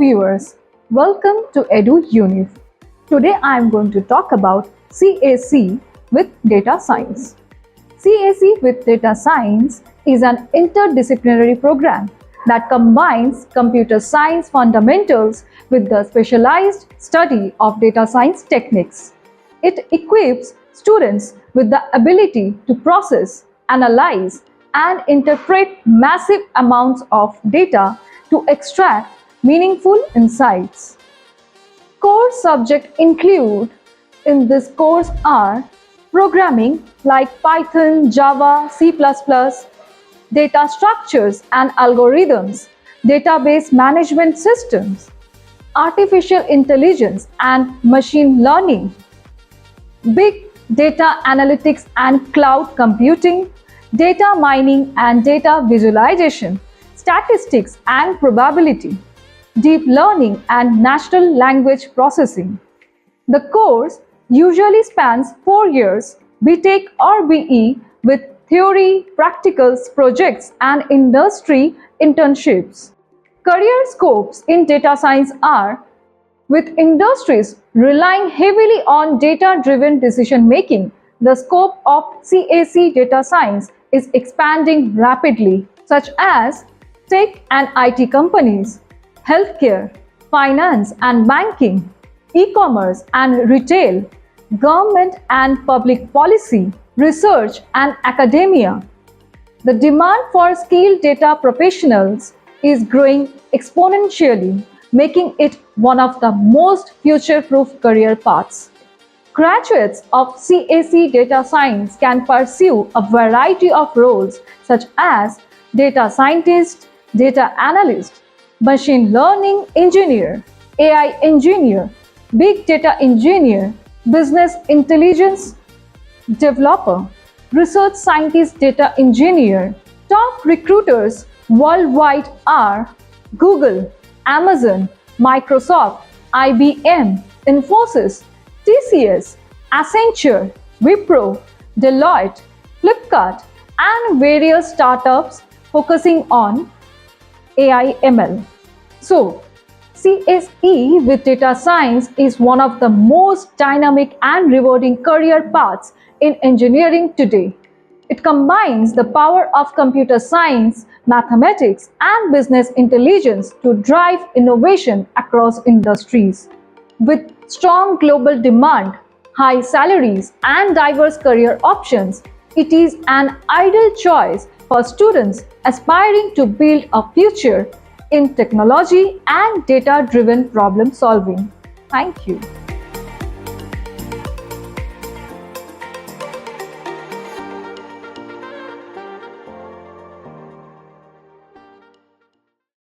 viewers, welcome to EduUnif. Today I am going to talk about CSE with Data Science. CSE with Data Science is an interdisciplinary program that combines computer science fundamentals with the specialized study of data science techniques. It equips students with the ability to process, analyze, and interpret massive amounts of data to extract meaningful insights. Core subjects include in this course are programming like Python, Java, C++, data structures and algorithms, database management systems, artificial intelligence and machine learning, big data analytics and cloud computing, data mining and data visualization, statistics and probability, deep learning and natural language processing. The course usually spans 4 years, BTech or BE, with theory, practicals, projects, and industry internships. Career scopes in data science are, with industries relying heavily on data-driven decision-making, the scope of CSE data science is expanding rapidly, such as tech and IT companies, healthcare, finance and banking, e-commerce and retail, government and public policy, research and academia. The demand for skilled data professionals is growing exponentially, making it one of the most future-proof career paths. Graduates of CSE data science can pursue a variety of roles such as data scientist, data analyst, machine learning engineer, AI engineer, big data engineer, business intelligence developer, research scientist data engineer. Top recruiters worldwide are Google, Amazon, Microsoft, IBM, Infosys, TCS, Accenture, Wipro, Deloitte, Flipkart, and various startups focusing on AI/ML. So, CSE with data science is one of the most dynamic and rewarding career paths in engineering today. It combines the power of computer science, mathematics, and business intelligence to drive innovation across industries. With strong global demand, high salaries, and diverse career options, it is an ideal choice for students aspiring to build a future in technology and data-driven problem solving. Thank you.